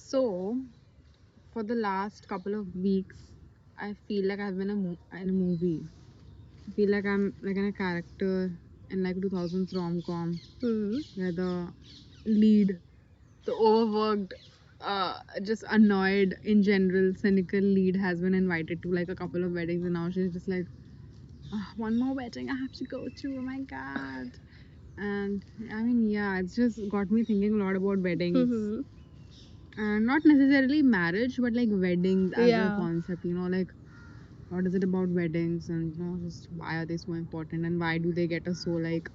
So, for the last couple of weeks, I feel like I've been in a movie. I feel like I'm like in a character in like 2000s rom-com where the lead, the overworked, just annoyed in general, cynical lead has been invited to like a couple of weddings, and now she's just like, "Ah, one more wedding I have to go to. Oh my god!" And I mean, yeah, it's just got me thinking a lot about weddings. And not necessarily marriage, but like weddings as a concept, like what is it about weddings, and just why are they so important, and why do they get us so like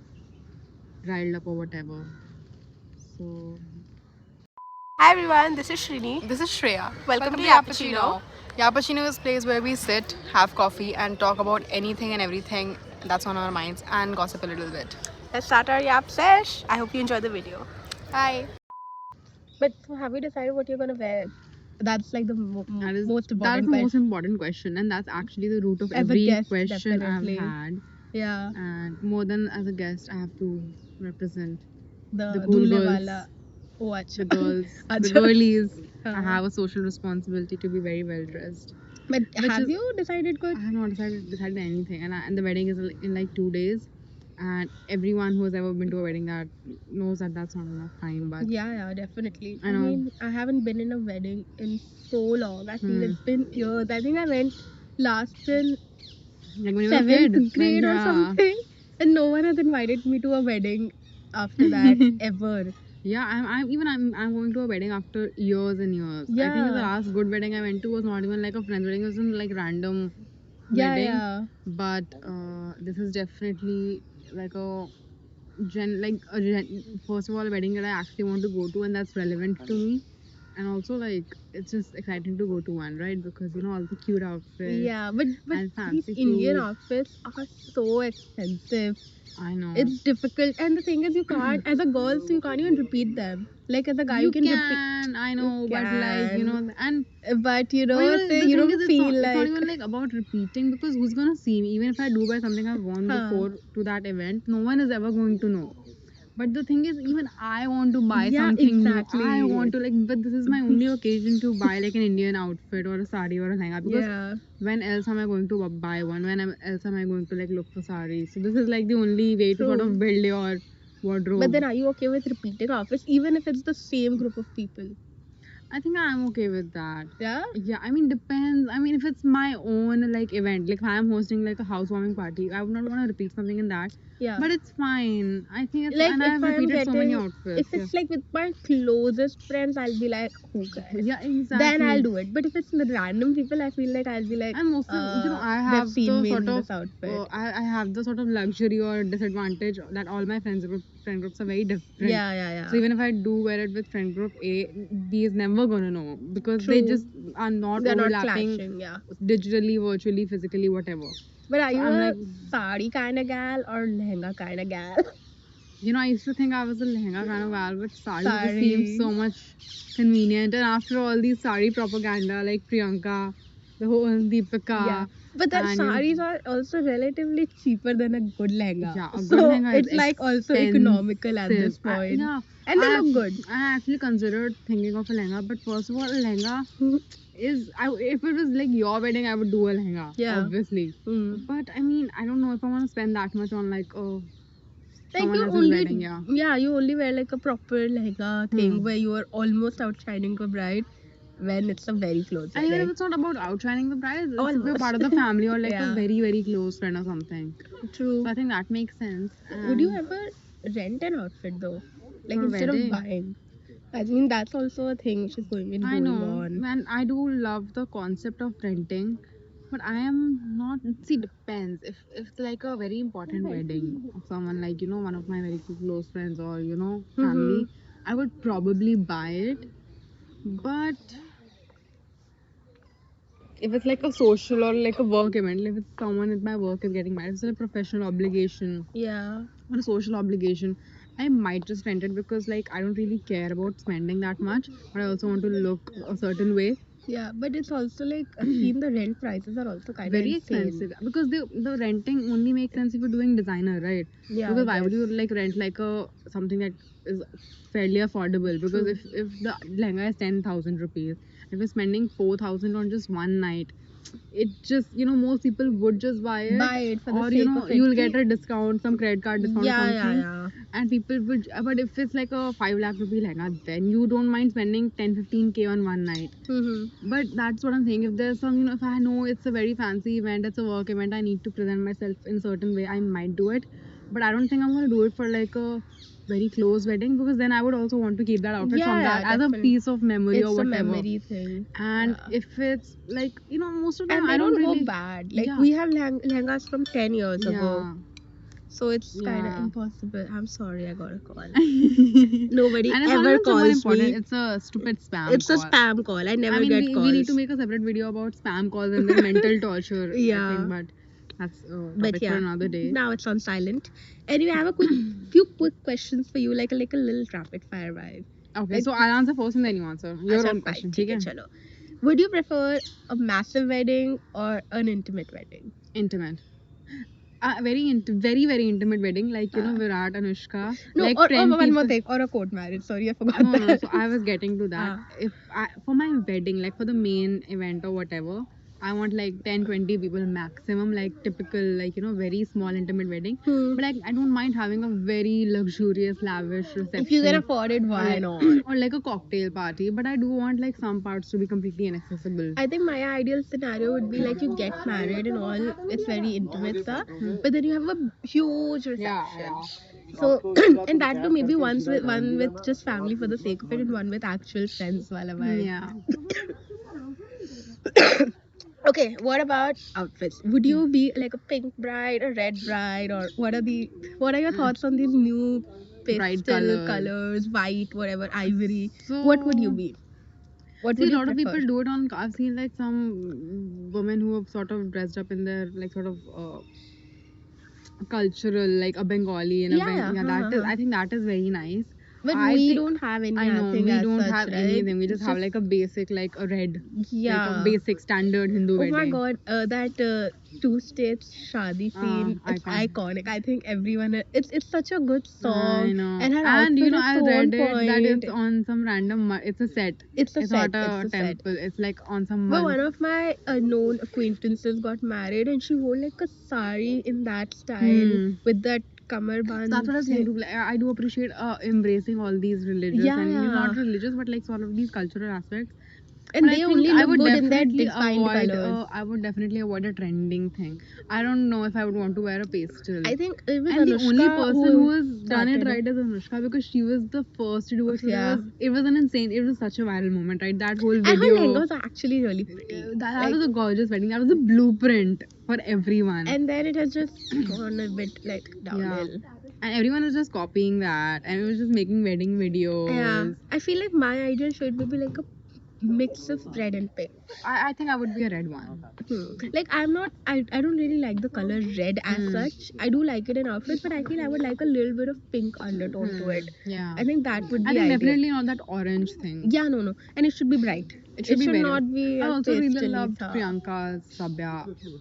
riled up or whatever. So Hi everyone, this is Shrini. This is Shreya. Welcome to Yappuccino. Yappuccino is a place where we sit, have coffee, and talk about anything and everything that's on our minds and gossip a little bit. Let's start our Yap sesh. I hope you enjoy the video. Hi. But have you decided what you're gonna wear? That's like the that is most that is important the most important question, and that's actually the root of As a every guest, question definitely. I've had. Yeah, And more than as a guest, I have to represent the cool dule girls, wala. Oh, the acha. girls, the Acha. girlies. I Uh-huh. have a social responsibility to be very well dressed. But Which have is- you decided I good? have not decided anything, and the wedding is in like 2 days, and everyone who has ever been to a wedding that knows that that's not enough time. But Yeah, definitely. I I know. mean, I haven't been in a wedding in so long. I feel Hmm. it's been years. I think I went last in Like when you were a seventh kid, grade or yeah. something, and no one has invited me to a wedding after that ever. Yeah, I'm going to a wedding after years and years. I think the Yeah. last good wedding I went to was not even like a friend's wedding; it was in like random Yeah, wedding. yeah. But this is definitely like a first of all a wedding that I actually want to go to and that's relevant to me. And also like it's just exciting to go to one, right? Because all the cute outfits. Yeah, but And these fancy Indian food. outfits are so expensive. I know. It's difficult, and the thing is, you can't as a girl, so you can't even repeat them. Like as a guy, you can repeat. I know, but like Can. and But you but know, the you thing don't is, feel it's not like. even like about repeating because who's gonna see me? Even if I do buy something I've worn Huh. before to that event, no one is ever going to know. But the thing is, even I want to buy Yeah, something exactly. new. I want to like, but this is my only occasion to buy like an Indian outfit or a sari or a lehenga because Yeah. when else am I going to buy one? Else am I going to like look for saris? So this is like the only way to sort True. of build your wardrobe. But then, are you okay with repeating outfits, even if it's the same group of people? I think I'm okay with that. Yeah. Yeah, I mean depends. I mean if it's my own like event, like if I'm hosting like a housewarming party, I would not want to repeat something in that. Yeah. But it's fine. I think it's Like and if I've I'm repeated so many getting, outfits. if it's like with my closest friends, I'll be like, who cares? Yeah, exactly. Then I'll do it. But if it's the random people, I feel like I'll be like, And mostly, I they've have seen the me sort in of this outfit. I have the sort of luxury or disadvantage that all my friend groups are very different. Yeah. So even if I do wear it with friend group A, B is never gonna know because they True. just are not They're not overlapping clashing. Yeah. digitally, virtually, physically, whatever. But are So you I'm a like, sari kind of gal or lehenga kind of gal? I used to think I was a lehenga kind of gal, but sari just Sari. seems so much convenient. And after all these sari propaganda, like Priyanka, the whole Deepika. Yeah. But then and, saris are also relatively cheper than a good lehenga. Yeah, a good So lehenga is it's like also economical at this expensive. point. Yeah, And they I look good. I actually considered thinking of a lehenga, but first of all, a lehenga if it was like your wedding, I would do a lehenga, Yeah. obviously. Mm. But I mean, I don't know if I want to spend that much on like Like someone you else's only, wedding. Yeah. you only wear like a proper lehenga thing where you are almost outshining a bride when it's a very close And even if wedding. it's not about outshining the bride, it's if you're Almost. part of the family or like Yeah. a very very close friend or something. True. So I think that makes sense. Would you And ever rent an outfit though? Like for a instead wedding? of buying? I mean that's also a thing which is going I know, on. and I do love the concept of renting, but I am not. See, depends. If it's like a very important wedding of someone like one of my very close friends or family, I would probably buy it. But if it's like a social or like a work event, if it's someone at my work is getting married, it's a professional obligation Yeah. or a social obligation. I might just rent it because like I don't really care about spending that much, but I also want to look a certain way. Yeah, but it's also like I've seen the rent prices are also kind of Very insane. expensive because the renting only makes sense if you're doing designer, right? Yeah, Because I why would guess. you like rent like a something that is fairly affordable? Because True. if the lehenga is 10,000 rupees, if you're spending 4,000 on just one night, it just most people would just buy it, Buy it for the or sake of it. you'll get a discount, some credit card discount or Yeah, something, yeah. and people would. But if it's like a 5 lakh rupee lehenga, then you don't mind spending 10-15K on one night. Mm-hmm. But that's what I'm saying. If there's some, if I know it's a very fancy event, it's a work event, I need to present myself in a certain way, I might do it. But I don't think I'm going to do it for like a very close wedding, because then I would also want to keep that outfit from Yeah, that as a definitely. piece of memory It's or a whatever. memory thing. And Yeah. if it's like, most of the And time they I don't don't really. go bad. Like Yeah. we have lehengas from 10 years ago. Yeah. So it's kind of Yeah. impossible. I'm sorry, I got a call. And Nobody it's not ever even someone calls important. me. It's a stupid spam It's a call. spam call. I never I mean, get we calls. need to make a separate video about spam calls and their mental torture. I Yeah. think, but that's a topic But for yeah, another day. now it's on silent. Anyway, I have a few quick questions for you, like a little rapid fire vibe. Okay, Like- so I'll answer first and then you answer. Your Acha, own fine, question, ठीक है, ठीक है? चलो. Would you prefer a massive wedding or an intimate wedding? Intimate. Very, very intimate wedding, like Virat, Anushka, No, like or 10 one more people. thing, or a court marriage. Sorry, I forgot No, that. so I was getting to that. Ah. If for my wedding, like for the main event or whatever, I want like 10-20 people maximum, like typical, like very small intimate wedding. Hmm. But like I don't mind having a very luxurious, lavish reception. If you can afford it, why not? Or like a cocktail party, but I do want like some parts to be completely inaccessible. I think my ideal scenario would be like you get married and all, it's very intimate stuff, but then you have a huge reception. So, and that too maybe one with just family for the sake of it, and one with actual friends. Wala vibe. Yeah. Okay, what about outfits? Would you be like a pink bride, a red bride, or what are your thoughts on these new Bright pastel colours. colors, white, whatever, ivory? So What would you be? What see, would a you lot of prefer? people do it on. I've seen like some women who have sort of dressed up in their like sort of cultural, like a Bengali and Yeah, yeah, that is. I think that is very nice. But I we think- don't have any. I know thing we as don't such, have right? anything. We It's just have like a basic, like a red, yeah. like a basic standard Hindu Oh wedding. my god, that two states shadi scene, it's iconic. iconic. I think everyone, it's such a good song. I know. And her And outfit I is so read on it that point. it's on some random. It's a set. It's a It's set. not a It's a set. temple. It's like on some. But one of my known acquaintances got married and she wore like a sari in that style with that kamar band. That's what I was saying. Like, I do appreciate embracing all these religious Yeah, and yeah. not religious, but like sort of these cultural aspects. And But I they think only I look would good in their definitely defined avoid. colors. I would definitely avoid a trending thing. I don't know if I would want to wear a pastel. I think it was And the Anushka only person who has done it started right is Anushka, because she was the first to do it. So Yeah. it was an insane. It was such a viral moment, right? That whole And her video. lehenga was actually really pretty. That Like- was a gorgeous wedding. That was a blueprint for everyone. And then it has just gone a bit like downhill. And everyone was just copying that, and it was just making wedding videos. Yeah. I feel like my ideal should be like a mix of red and pink. I think I would be a red one. Like I'm not I don't really like the color red as such. I do like it in outfits, but I feel I would like a little bit of pink undertone to it. Yeah. I think that would be I think ideal. definitely not that orange thing. Yeah, no. And it should be bright. It should be very- not be I a also really pastel loved tha. Priyanka's Sabya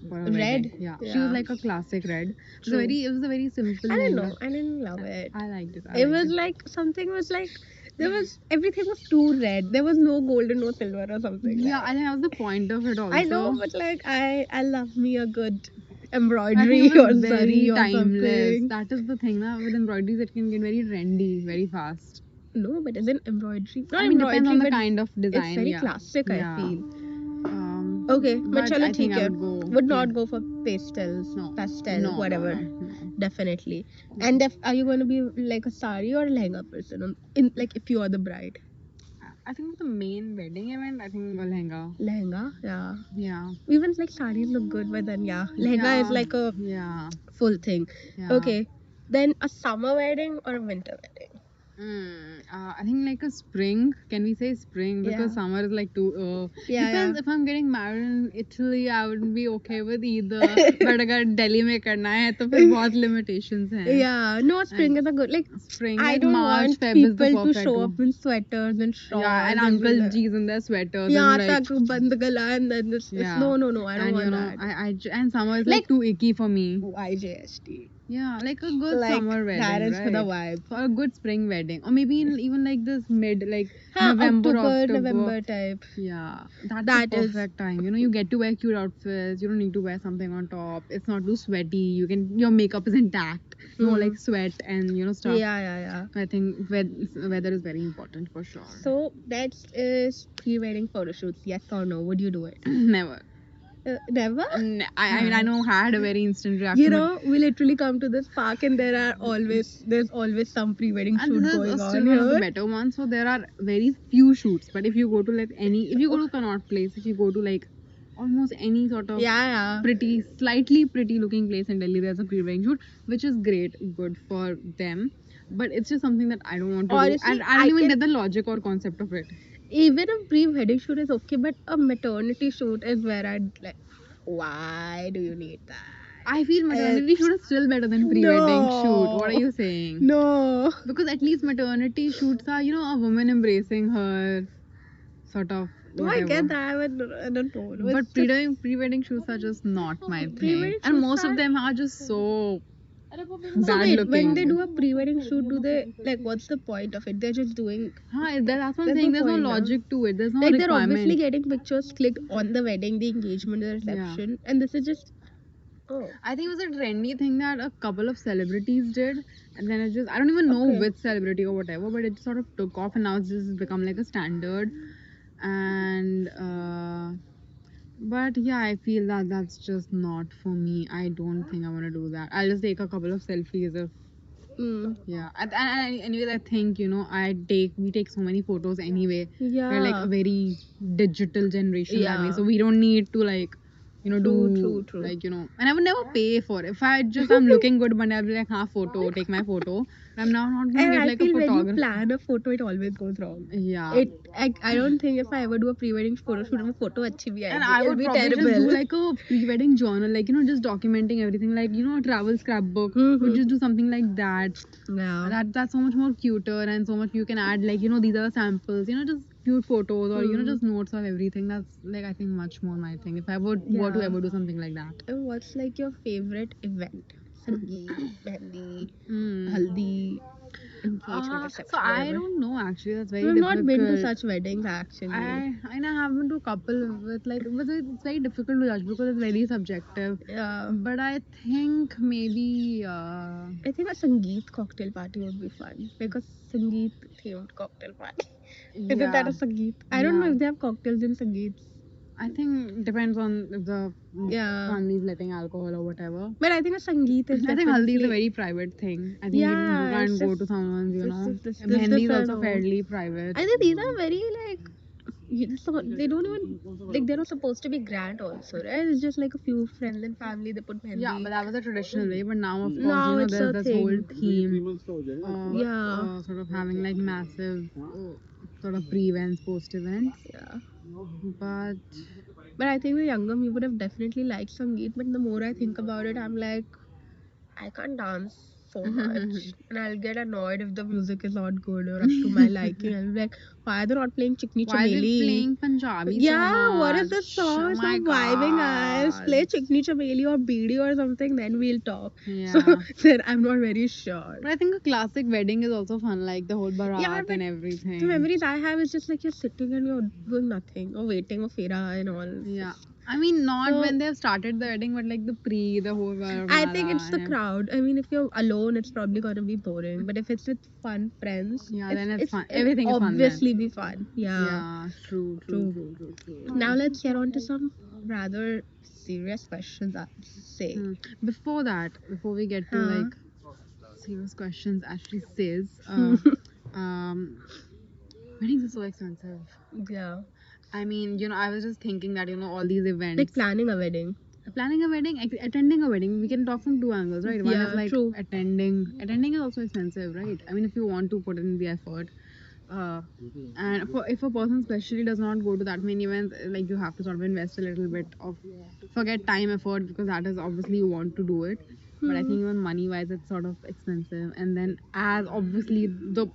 for a Red? wedding. Yeah. She Yeah. was like a classic red. It True. was a very simple. I don't know. lehenga. I didn't love it. I liked it. It was like something was like everything was too red. There was no gold and no silver or something. Yeah, I think that was the point of it also. I know, but like I love me a good I embroidery think it or was zari very or timeless. something. That is the thing now with embroideries, it can get very trendy very fast. No, but isn't embroidery? Not I mean, depends embroidery, on the but kind of design. it's very yeah. classic. Yeah. I feel. Okay, But chalo I think theek I hai. would go. Would not go for pastels, No. pastel, No, whatever. no. Definitely. And are you going to be like a sari or a lehenga person? Like if you are the bride. I think for the main wedding event, I think a lehenga. Lehenga, yeah. Yeah. Even like saris look good, but then yeah, lehenga is like a Yeah. full thing. Yeah. Okay. Then a summer wedding or a winter wedding? I think like a spring. Can we say spring? Because Yeah. summer is like too. Yeah, Depends. yeah. If I'm getting married in Italy, I would be okay with either. But अगर Delhi में करना है तो फिर बहुत limitations हैं. Yeah, no, spring is a good like. Spring I like don't March, want Feb is the people to perfect show one. up in sweaters and shorts. Yeah, and be Uncle like, G's in their sweaters Yeah, and like. tak band gala and then this. Yeah. No, I don't And want you know, that. and summer is Like- like too icky for me. YJST. Yeah, like a good Like, summer wedding, that is right? for the vibe. For a good spring wedding, or maybe even like this mid, like Huh, November, October, October. November type. Yeah, that's That the is- perfect time. You know, you get to wear cute outfits. You don't need to wear something on top. It's not too sweaty. Your makeup is intact. No like sweat and stuff. Yeah. I think weather is very important for sure. So next is pre-wedding photo shoots. Yes or no? Would you do it? Never. Never. I mean, I know I had a very instant reaction. You know, we literally come to this park and there's always some pre-wedding And shoot this going is on still one of the here. better ones. So there are very few shoots. But if you go to if you go to Connaught Place, if you go to like almost any sort of Yeah. slightly pretty looking place in Delhi, there's a pre-wedding shoot, which is good for them. But it's just something that I don't want to Honestly, do. And I don't I even can- get the logic or concept of it. Even a pre-wedding shoot is okay, but a maternity shoot is where I'd like, why do you need that? I feel maternity shoot is still better than pre-wedding shoot. What are you saying? No. Because at least maternity shoots are, a woman embracing her sort of. No, I whatever. get that, but I don't know. It's But just- pre-wedding shoots are just not my thing. Pre-wedding And shoots most are- of them are just so So bad wait, looking. when they do a pre-wedding shoot, do they like what's the point of it? They're just doing That's what I'm There's saying. no There's no point, huh? logic to it. There's no like they're requirement. obviously getting pictures clicked on the wedding, the engagement, the reception, and this is just I think it was a trendy thing that a couple of celebrities did, and then it just I don't even know Okay. which celebrity or whatever, but it sort of took off, and now it's just become like a standard. And but yeah, I feel that that's just not for me. I don't think I want to do that. I'll just take a couple of selfies if yeah. And anyways, I think we take so many photos anyway. yeah. We're like a very digital generation that way, Yeah. so we don't need to like do True. like and I would never pay for it. If I'm looking good, but I'll be like, photo, take my photo. I'm now not gonna And get I like a feel when you photographer. plan a photo, it always goes wrong. Yeah. I don't think if I ever do a pre-wedding photo shoot, my photo अच्छी भी And आएगी. I It'll would be probably terrible. just do like a pre-wedding journal, like just documenting everything, like a travel scrapbook. Would just do something like that. yeah. That's so much more cuter and so much you can add like these are samples, just cute photos or just notes of everything. That's like I think much more my thing. If I were to Yeah. ever do something like that. And what's like your favorite event? Sangeet, Mehndi, Hmm. Haldi, engagement, reception. So I whatever. don't know actually. That's very We've difficult. not been to such weddings actually. I have been to a couple with it's very difficult to judge because it's very subjective. Yeah. But I think maybe I think a Sangeet cocktail party would be fun. Like a Sangeet themed cocktail party. Isn't that a Sangeet? I don't know Yeah. if they have cocktails in Sangeet. I think it depends on if the Yeah. family is letting alcohol or whatever. But I think a Sangeet is I think haldi is a definitely- very private thing. I think you Yeah, can't it's go just- to someone's, this Mehndi is different also one. fairly private. I think these are very like they don't even like they're not supposed to be grand also, right? It's just like a few friends and family they put Mehndi. Yeah, but that was a traditional way. But now, of course, Now it's there's a this whole thing. theme. Yeah. Sort of having like massive sort of pre-events, post-events. Yeah. But But I think the younger me would have definitely liked Sangeet, but the more I think about it, I'm like, I can't dance so much. And I'll get annoyed if the music is not good or up to my liking. I'll be like, why are they not playing Chikni why are they Chameli? playing Punjabi? Yeah, so what is much? this song? Oh So my vibing us. God. Play Chikni Chameli or Beedi or something, then we'll talk. Yeah. So then I'm not very sure. But I think a classic wedding is also fun, like the whole barat Yeah, but and everything. The memories I have is just like you're sitting and you're doing nothing or waiting for Fira and all. Yeah. I mean, not So- when they've started the wedding, but like the whole I think it's the and- crowd. I mean, if you're alone, it's probably gonna be boring. But if it's with fun friends, Yeah, then it's fun. Everything is it'll fun then. obviously be fun. Yeah. Yeah, true. Now let's get on to some rather serious questions. I'd say. Before that, before we get to Huh? like serious questions, Ashley says, weddings are so expensive. Yeah. I mean, I was just thinking that all these events. Like planning a wedding. planning a wedding, attending a wedding, we can talk from two angles, right? One Yeah, is like true. attending is also expensive, right? I mean, if you want to put in the effort, uh, and if a person especially does not go to that many events, like you have to sort of invest a little bit of forget time effort, because that is obviously you want to do it, but I think even money wise it's sort of expensive. And then as obviously the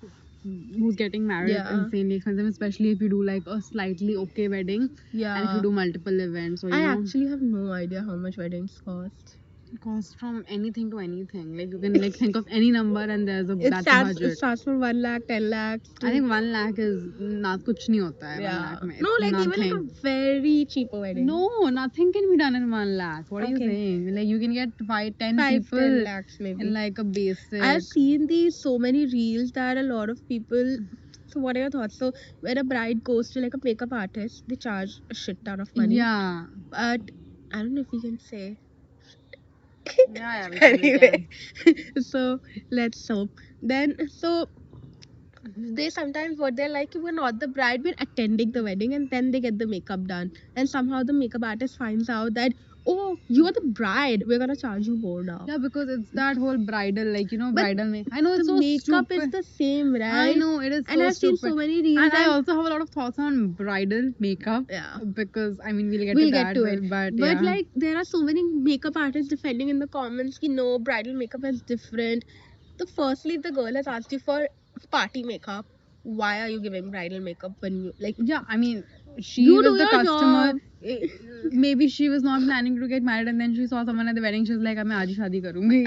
who's getting married is Yeah. insanely expensive, especially if you do like a slightly okay wedding, and if Yeah. you do multiple events. So you I know, actually have no idea how much weddings cost. it costs from anything to anything. Like you can like think of any number and there's a It that's a starts budget. from 1 lakh, 10 lakhs. I think 1 lakh is not kuch nahi hota hai. 1 Yeah. lakh mein. No, It's like even nothing. like a very cheaper wedding. No, nothing can be done in 1 lakh. What are you Okay. saying? Like you can get 10 5, people 10 lakhs maybe. in like a basic. I've seen these so many reels that a lot of people. So what are your thoughts? So when a bride goes to like a makeup artist, they charge a shit ton of money. Yeah. But I don't know if we can say. Yeah, we can. Anyway, so let's hope. Then so they sometimes what they're like, we're not the bride, we're attending the wedding, and then they get the makeup done, and somehow the makeup artist finds out that, oh, you are the bride, we're gonna charge you more now. Yeah, because it's that whole bridal, like you know, But bridal make. I know it's The so makeup stupid. is the same, right? I know it is so And I've stupid. seen so many reels. And I also have a lot of thoughts on bridal makeup. Yeah. Because I mean we'll get We'll to get that, to it. but But yeah. like there are so many makeup artists defending in the comments ki no, bridal makeup is different. So firstly, the girl has asked you for party makeup. Why are you giving bridal makeup when you like? Yeah, I mean, she You was do the your customer. job. Maybe she was not planning to get married, and then she saw someone at the wedding. She was like, "I'm aaj hi shaadi karungi."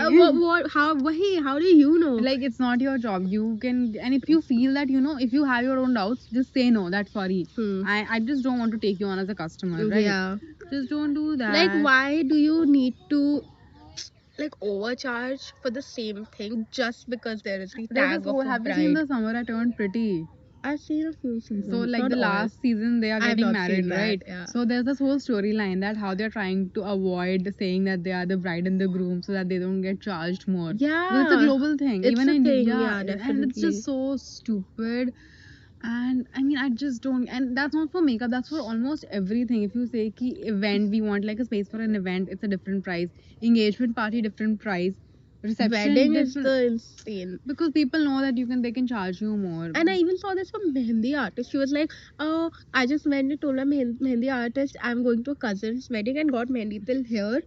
How do you know? Like it's not your job. You can, and if you feel that you know, if you have your own doubts, just say no. That's sorry. I just don't want to take you on as a customer, right? Yeah. Just don't do that. Like, why do you need to like overcharge for the same thing just because there is the There's tag this of whole. a Have you seen bride? the Summer I Turned Pretty? I've seen a few seasons. So like not the all. last season they are I've getting not seen married, that, right? yeah. So there's this whole storyline that how they're trying to avoid saying that they are the bride and the groom so that they don't get charged more. Yeah. Because it's a global thing. It's Even a in thing, India. yeah, And it's definitely. just so stupid. And I mean I just don't, and that's not for makeup, that's for almost everything. If you say ki event, we want like a space for an event, it's a different price. Engagement party, different price. Reception, Wedding is different, the insane. because people know that they can charge you more. And I even saw this from Mehendi artist. She was like, "Oh, I just went and told my Mehendi artist I'm going to a cousin's wedding and got Mehendi till here."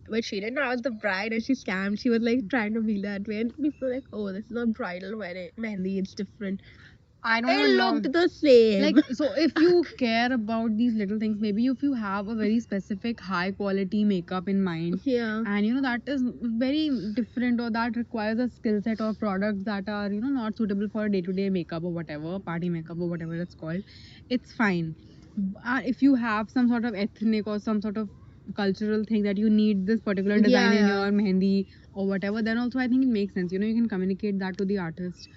But she didn't know I was the bride and she scammed. She was like trying to be that way. And people were like, "Oh, this is not bridal wedding. Mehendi, it's different." I don't It even know. looked the same. Like, so if you care about these little things, maybe if you have a very specific high quality makeup in mind, yeah. and you know that is very different, or that requires a skill set or products that are you know not suitable for day to day makeup or whatever, party makeup or whatever it's called, it's fine. If you have some sort of ethnic or some sort of cultural thing that you need this particular design in Yeah. your mehendi or whatever, then also I think it makes sense. You know, you can communicate that to the artist.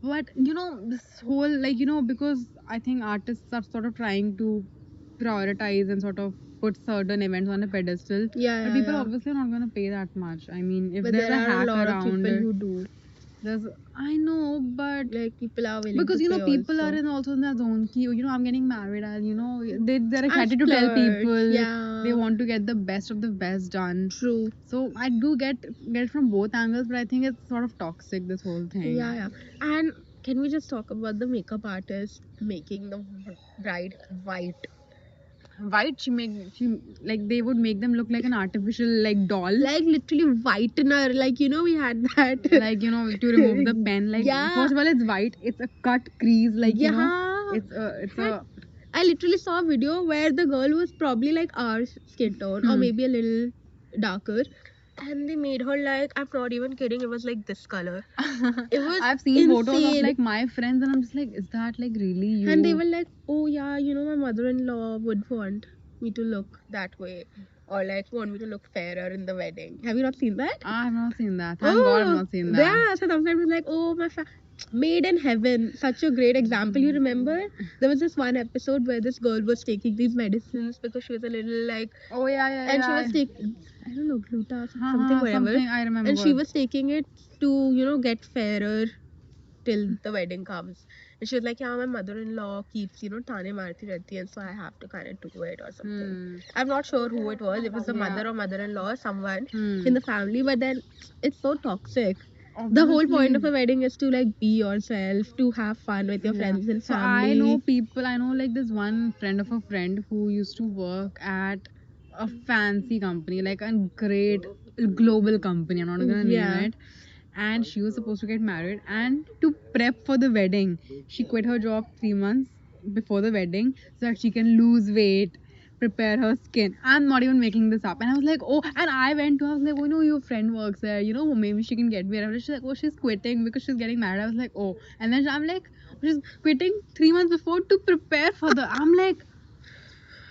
But you know, this whole like you know, because I think artists are sort of trying to prioritize and sort of put certain events on a pedestal. Yeah. But people yeah. obviously are not gonna pay that much. I mean, if But there's there a are a hack lot of around people it, who do. there's I know, but Like people are willing because to you know pay people also. are in also in that zone. Ki, you know, I'm getting married, and you know they're excited to tell After, people. yeah. They want to get the best of the best done. True. So I do get from both angles, but I think it's sort of toxic, this whole thing. Yeah, yeah. And can we just talk about the makeup artist making the bride white? White, she like they would make them look like an artificial like doll. Like literally whitener. Like you know we had that. Like you know to remove the pen. Like Yeah. first of all it's white. It's a cut crease. Like you know Yeah. it's a I literally saw a video where the girl was probably like our skin tone or maybe a little darker. And they made her like, I'm not even kidding, it was like this color. It was I've seen photos of insane. like my friends and I'm just like, is that like really you? And they were like, oh yeah, you know, my mother-in-law would want me to look that way. Or like want me to look fairer in the wedding. Have you not seen that? I have not seen that. Thank God I've not seen that. Yeah, so sometimes it's like, oh my Made in Heaven, such a great example. You remember? There was this one episode where this girl was taking these medicines because she was a little like, Oh yeah. and she was taking, I don't know, gluta or something, whatever. Something I remember. And she was taking it to, you know, get fairer till the wedding comes. And she was like, yeah, my mother-in-law keeps, tane marti rehti hai, so I have to kind of do it or something. I'm not sure who it was. It was the mother or mother-in-law or someone in the family, but then it's so toxic. The whole point of a wedding is to like be yourself, to have fun with your friends and So family. I know people, I know like this one friend of a friend who used to work at a fancy company, like a great global company. I'm not gonna name it. And she was supposed to get married, and to prep for the wedding, she quit her job 3 months before the wedding so that she can lose weight, prepare her skin. I'm not even making this up. And I was like, oh, and I went to, I was like, oh, your friend works there, maybe she can get me. And she's like, oh, she's quitting because she's getting married. I was like, oh, and then I'm like, she's quitting 3 months before to prepare for the. I'm like,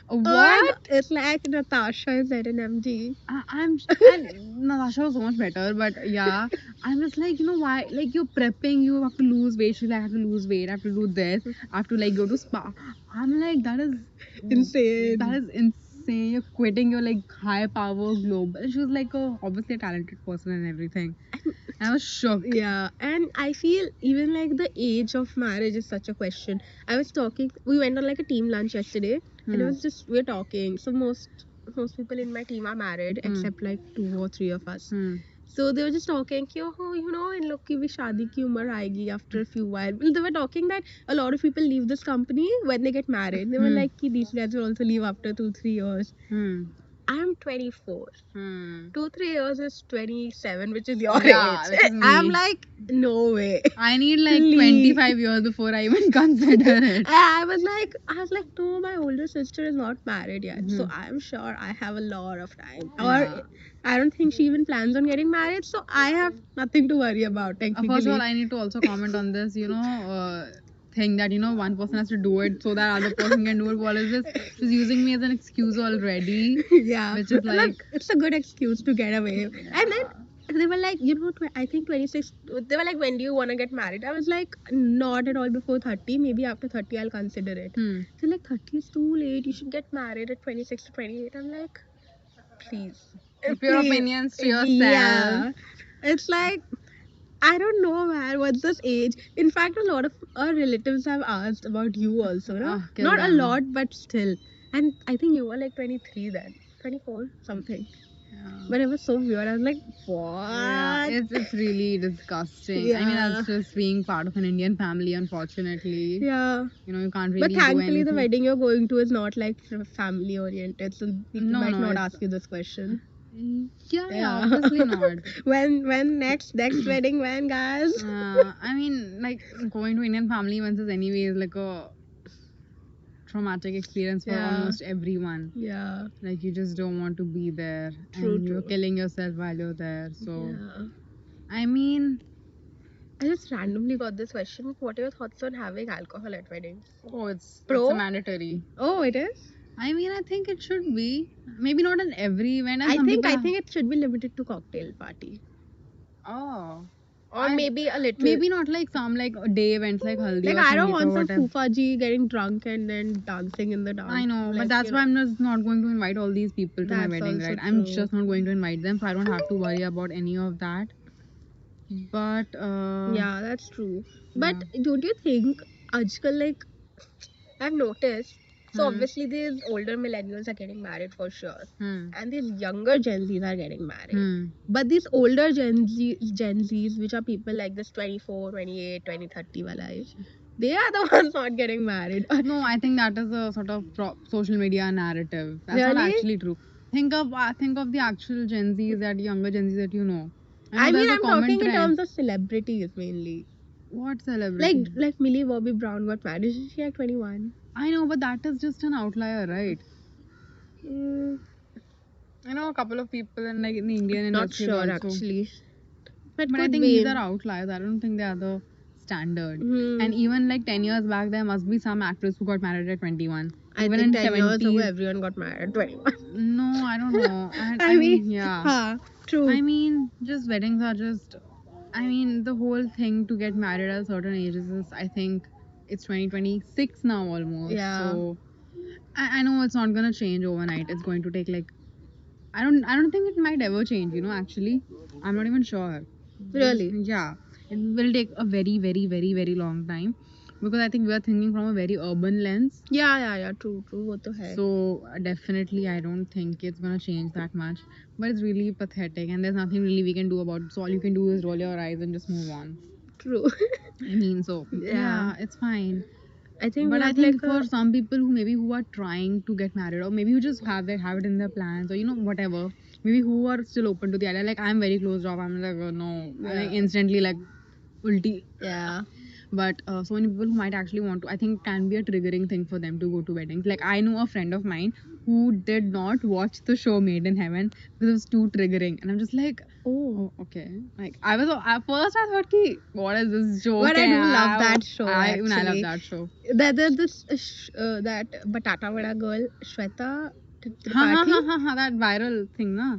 what? It's like Natasha is at an MD. And Natasha was so much better, but yeah, I'm just like, why? Like, you're prepping, you have to lose weight. She's like, I have to lose weight, I have to do this, I have to like go to spa. I'm like, that is Insane. That is insane. You're quitting your like high power global. She was like obviously a talented person and everything. And I was shocked. Yeah, and I feel even like the age of marriage is such a question. We went on like a team lunch yesterday, and it was just we're talking. So most people in my team are married, except like 2 or 3 of us. So they were just talking, कि, oh, in लोग की भी शादी की उम्र आएगी after a few while. Well, they were talking that a lot of people leave this company when they get married. They were like, कि these guys will also leave after 2-3 years. I'm 24. 2-3 years is 27, which is your age. Which is me. I'm like, no way. I need like 25 years before I even consider it. I was like, no, my older sister is not married yet, so I'm sure I have a lot of time. Or I don't think she even plans on getting married, so I have nothing to worry about. Technically. First of all, I need to also comment on this, thing that one person has to do it so that other person can do it. What is this? She's using me as an excuse already. Yeah, which is like it's a good excuse to get away. And then they were like, I think 26. They were like, when do you want to get married? I was like, not at all before 30. Maybe after 30 I'll consider it. So like 30 is too late. You should get married at 26 to 28. I'm like, please. Keep your opinions to yourself. Yeah. It's like, I don't know, man. What's this age? In fact, a lot of our relatives have asked about you also. No? Not a lot, but still. And I think you were like 23 then. 24, something. Yeah. But it was so weird. I was like, what? Yeah, it's really disgusting. I mean, that's just being part of an Indian family, unfortunately. Yeah. You can't really But do thankfully, anything. the wedding you're going to is not like family oriented. So people might not ask you this question. Yeah, obviously not. When next wedding when, guys? I mean, like going to Indian family events is anyways like a traumatic experience for almost everyone. Yeah. Like you just don't want to be there, True, and you're killing yourself while you're there. So, yeah. I mean, I just randomly got this question. What are your thoughts on having alcohol at weddings? it's Pro? a mandatory. Oh, it is? I mean, I think it should be. Maybe not in every event. I think it should be limited to cocktail party. Oh. Or maybe a little. Maybe not like some like day events like Haldi Like or I don't Sangeet want or some whatever. Fufaji getting drunk and then dancing in the dance. I know, like, but that's why I'm just not going to invite all these people to my That's wedding, also right? I'm true. just not going to invite them, so I don't have to worry about any of that. But yeah, that's true. But don't you think Ajkal, like I've noticed, so obviously these older millennials are getting married for sure, and these younger Gen Zs are getting married. But these older Gen Zs, which are people like this 24, 28, 20, 30 wala age, they are the ones not getting married. no, I think that is a sort of social media narrative. That's not Really? actually true. Think of the actual Gen Zs, that younger Gen Zs that you know. I mean, there's a I'm common talking in trend. terms of celebrities mainly. What celebrity? Like Millie Bobby Brown got married. Isn't she like 21? I know, but that is just an outlier, right? I know a couple of people in like in the Indian Not industry sure also. actually. But I could think be. these are outliers. I don't think they are the standard. Hmm. And even like 10 years back, there must be some actress who got married at 21. I Even think in 10 years ago 70s. everyone got married at 21. No, I don't know. I mean, yeah. True. I mean, just weddings are just. I mean, the whole thing to get married at certain ages is, I think, it's 2026 now almost. Yeah. So, I know it's not gonna change overnight. It's going to take like. I don't think it might ever change. Actually, I'm not even sure. Really? Yeah, it will take a very, very, very, very long time. because I think we are thinking from a very urban lens. Yeah. True. वो तो है. So definitely, I don't think it's gonna change that much. But it's really pathetic, and there's nothing really we can do about it. So all you can do is roll your eyes and just move on. True. I mean, so yeah, it's fine. I think. But we I have think like for some people who are trying to get married, or maybe who just have it in their plans, or whatever, maybe who are still open to the idea. Like I'm very closed off. I'm like, oh, no, I like instantly like ulti. Yeah. But so many people who might actually want to, I think, can be a triggering thing for them to go to weddings. Like I know a friend of mine who did not watch the show Made in Heaven because it was too triggering, and I'm just like, Oh. okay. Like I was at first I thought, ki, what is this show? But I do love that show. I love actually. that show. That Batata Vada girl, Shweta Ha Tripathi, that viral thing, na?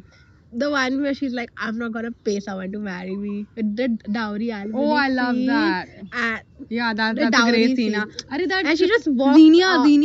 the one where she's like, I'm not gonna pay someone to marry me. With the dowry album. Oh, I love that. Yeah, that's a dowry great scene. scene. Arey, that And she just walks Xenia from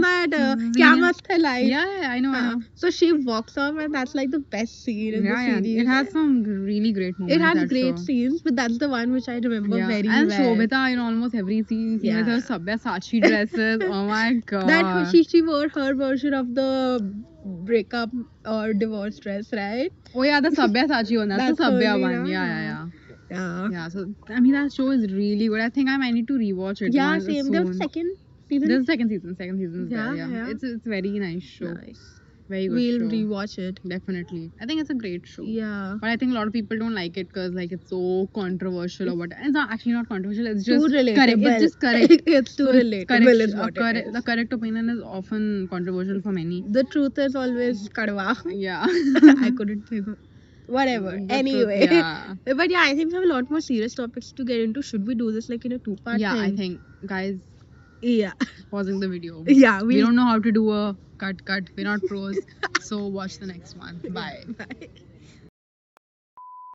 that Kya Mast Hai Life. Yeah, I know. So she walks off, and that's like the best scene in the series. It has some really great moments. It has that great show. scenes, but that's the one which I remember very and well. Shobita, almost every scene with her Sabyasachi dresses. Oh my god. That she wore her version of the breakup or divorce dress, right? Oh yeah, the Sabyasachi one. That's the That's Sabya only, one. yeah. Yeah, so I mean that show is really good. I think I might need to rewatch it. Yeah, once same. soon. There's second season. There's second season. Second season is there. Yeah, Yeah, yeah. it's very nice show. Nice. Very good We'll show. rewatch it. Definitely. I think it's a great show. Yeah. But I think a lot of people don't like it because like it's so controversial or what. It's not actually not controversial. It's just Too relatable. correct. It's just correct. It's too So it's relatable correct. is what it is. The correct opinion is often controversial for many. The truth is always kadwa. Yeah. I couldn't say that. Whatever. The truth, Anyway. yeah. But yeah, I think we have a lot more serious topics to get into. Should we do this like in a two-part Yeah, thing? I think guys, Yeah. pausing the video. Yeah. We don't know how to do a cut. We're not pros. So watch the next one. Bye. Bye.